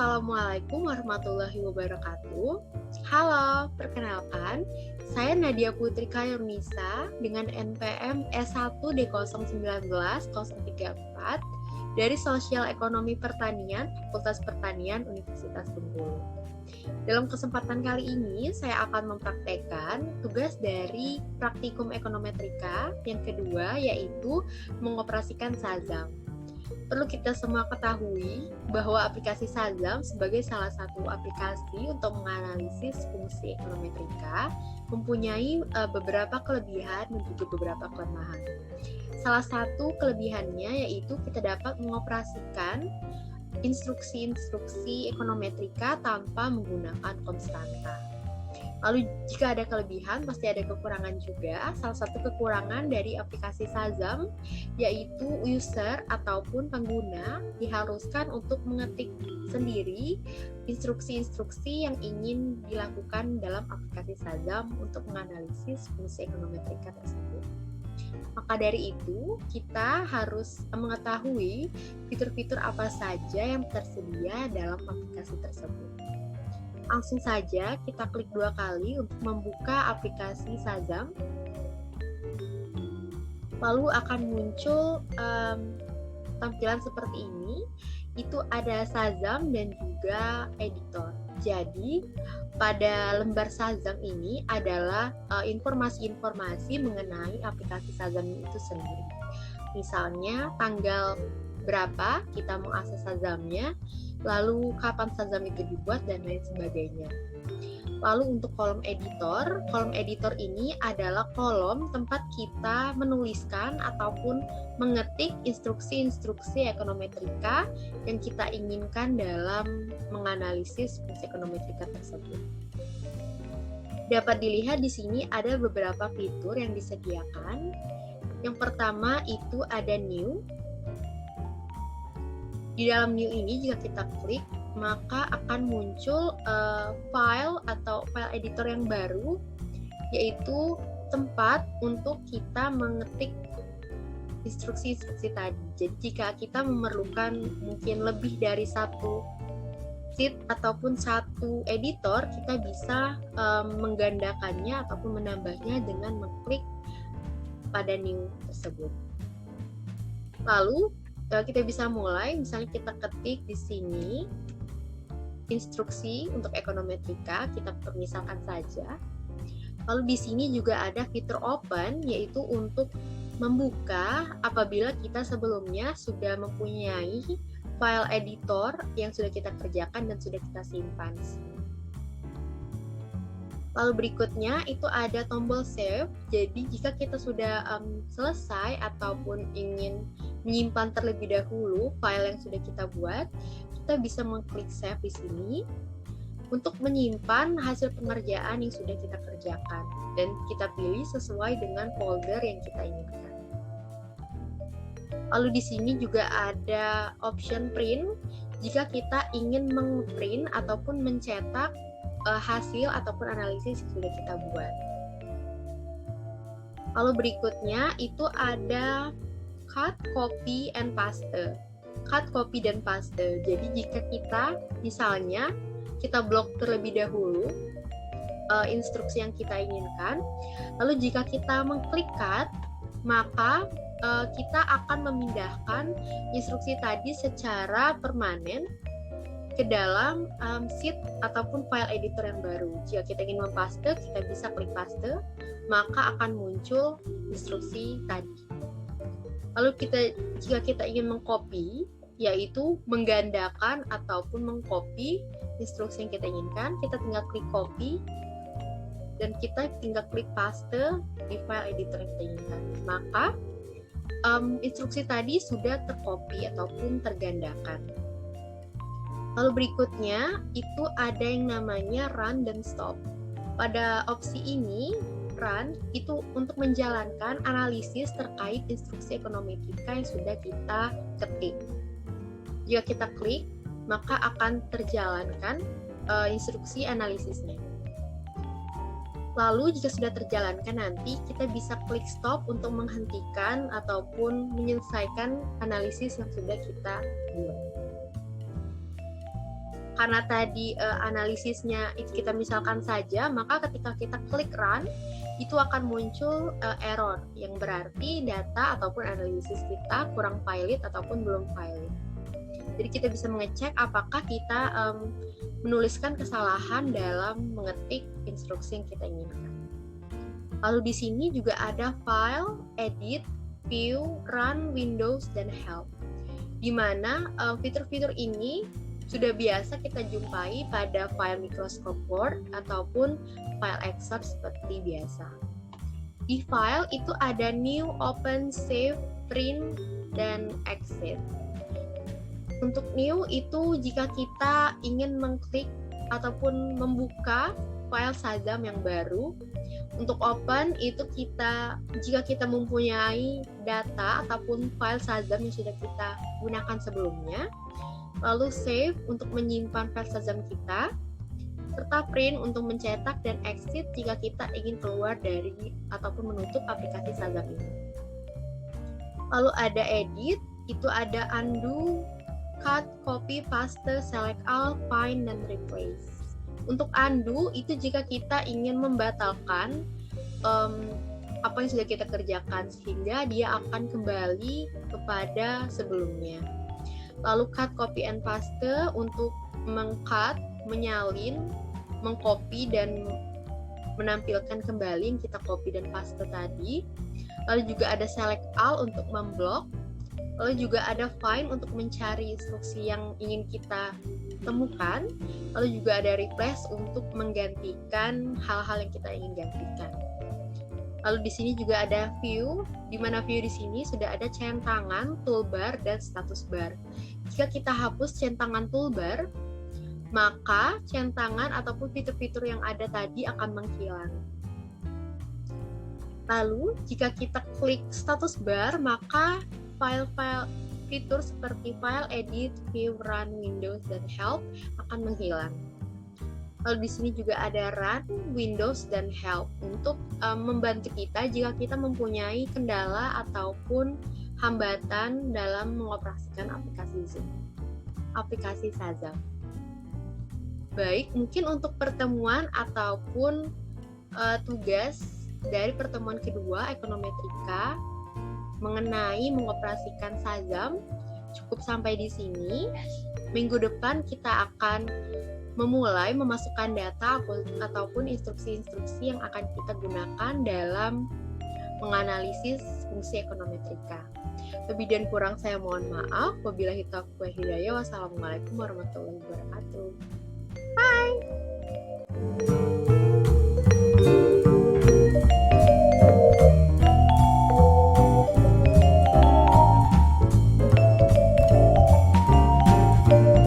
Assalamualaikum warahmatullahi wabarakatuh. Halo, perkenalkan, saya Nadia Putri Kayurnisa dengan NPM S1D019034 dari Sosial Ekonomi Pertanian, Fakultas Pertanian Universitas Bengkulu. Dalam kesempatan kali ini, saya akan mempraktekkan tugas dari Praktikum Ekonometrika yang kedua, yaitu mengoperasikan Shazam. Perlu kita semua ketahui bahwa aplikasi Shazam sebagai salah satu aplikasi untuk menganalisis fungsi ekonometrika mempunyai beberapa kelebihan dan juga beberapa kelemahan. Salah satu kelebihannya yaitu kita dapat mengoperasikan instruksi-instruksi ekonometrika tanpa menggunakan konstanta. Lalu jika ada kelebihan, pasti ada kekurangan juga. Salah satu kekurangan dari aplikasi Shazam yaitu user ataupun pengguna diharuskan untuk mengetik sendiri instruksi-instruksi yang ingin dilakukan dalam aplikasi Shazam untuk menganalisis fungsi ekonometrika tersebut. Maka dari itu, kita harus mengetahui fitur-fitur apa saja yang tersedia dalam aplikasi tersebut. Langsung saja kita klik 2 kali untuk membuka aplikasi Shazam. Lalu akan muncul tampilan seperti ini. Itu ada Shazam dan juga editor. Jadi pada lembar Shazam ini adalah informasi-informasi mengenai aplikasi Shazam itu sendiri. Misalnya tanggal berapa kita mau akses Shazamnya, lalu kapan Shazam itu dibuat, dan lain sebagainya. Lalu untuk kolom editor ini adalah kolom tempat kita menuliskan ataupun mengetik instruksi-instruksi ekonometrika yang kita inginkan dalam menganalisis fungsi ekonometrika tersebut. Dapat dilihat di sini ada beberapa fitur yang disediakan. Yang pertama itu ada new. Di dalam new ini jika kita klik, maka akan muncul file atau file editor yang baru, yaitu tempat untuk kita mengetik instruksi-instruksi tadi. Jadi jika kita memerlukan mungkin lebih dari satu sheet ataupun satu editor, kita bisa menggandakannya ataupun menambahnya dengan mengklik pada new tersebut. Lalu kita bisa mulai, misalnya kita ketik di sini instruksi untuk ekonometrika, kita permisalkan saja. Lalu di sini juga ada fitur open, yaitu untuk membuka apabila kita sebelumnya sudah mempunyai file editor yang sudah kita kerjakan dan sudah kita simpan. Lalu berikutnya itu ada tombol save. Jadi jika kita sudah selesai ataupun ingin menyimpan terlebih dahulu file yang sudah kita buat, kita bisa mengklik save di sini untuk menyimpan hasil pengerjaan yang sudah kita kerjakan dan kita pilih sesuai dengan folder yang kita inginkan. Lalu di sini juga ada option print jika kita ingin meng-print ataupun mencetak hasil ataupun analisis yang sudah kita buat. Lalu berikutnya itu ada cut, copy, and paste. Cut, copy, dan paste. Jadi jika kita misalnya kita blok terlebih dahulu instruksi yang kita inginkan, lalu jika kita mengklik cut, maka kita akan memindahkan instruksi tadi secara permanen ke dalam sheet ataupun file editor yang baru. Jika kita ingin mempaste, kita bisa klik paste, maka akan muncul instruksi tadi. Lalu jika kita ingin mengcopy, yaitu menggandakan ataupun mengcopy instruksi yang kita inginkan, kita tinggal klik copy dan kita tinggal klik paste di file editor yang kita inginkan. Maka instruksi tadi sudah tercopy ataupun tergandakan. Lalu berikutnya itu ada yang namanya run dan stop. Pada opsi ini, run itu untuk menjalankan analisis terkait instruksi ekonometrika yang sudah kita ketik. Jika kita klik, maka akan terjalankan instruksi analisisnya. Lalu jika sudah terjalankan nanti, kita bisa klik stop untuk menghentikan ataupun menyelesaikan analisis yang sudah kita buat. karena tadi analisisnya itu kita misalkan saja, maka ketika kita klik run itu akan muncul error yang berarti data ataupun analisis kita kurang valid ataupun belum valid. Jadi kita bisa mengecek apakah kita menuliskan kesalahan dalam mengetik instruksi yang kita inginkan. Lalu di sini juga ada file, edit, view, run, windows, dan help. Di mana fitur-fitur ini sudah biasa kita jumpai pada file Microsoft Word ataupun file Excel seperti biasa. Di file itu ada new, open, save, print, dan exit. Untuk new itu jika kita ingin mengklik ataupun membuka file Shazam yang baru. Untuk open itu jika kita mempunyai data ataupun file Shazam yang sudah kita gunakan sebelumnya. Lalu save untuk menyimpan file Shazam kita, serta print untuk mencetak dan exit jika kita ingin keluar dari ataupun menutup aplikasi Shazam ini. Lalu ada edit, itu ada undo, cut, copy, paste, select all, find, dan replace. Untuk undo itu jika kita ingin membatalkan apa yang sudah kita kerjakan sehingga dia akan kembali kepada sebelumnya. Lalu cut, copy, and paste untuk meng-cut, menyalin, mengcopy, dan menampilkan kembali yang kita copy dan paste tadi. Lalu juga ada select all untuk memblok. Lalu juga ada find untuk mencari instruksi yang ingin kita temukan. Lalu juga ada replace untuk menggantikan hal-hal yang kita ingin gantikan. Lalu di sini juga ada view, di mana view di sini sudah ada centangan, toolbar, dan status bar. Jika kita hapus centangan toolbar, maka centangan ataupun fitur-fitur yang ada tadi akan menghilang. Lalu jika kita klik status bar, maka file-file fitur seperti file, edit, view, run, windows, dan help akan menghilang. Lalu di sini juga ada run, windows, dan help untuk membantu kita jika kita mempunyai kendala ataupun hambatan dalam mengoperasikan aplikasi Shazam. Baik, mungkin untuk pertemuan ataupun tugas dari pertemuan kedua ekonometrika mengenai mengoperasikan Shazam cukup sampai di sini. Minggu depan kita akan memulai memasukkan data ataupun instruksi-instruksi yang akan kita gunakan dalam menganalisis fungsi ekonometrika. Lebih dan kurang saya mohon maaf. Wabillahi taufiq wal hidayah. Wassalamualaikum warahmatullahi wabarakatuh. Bye.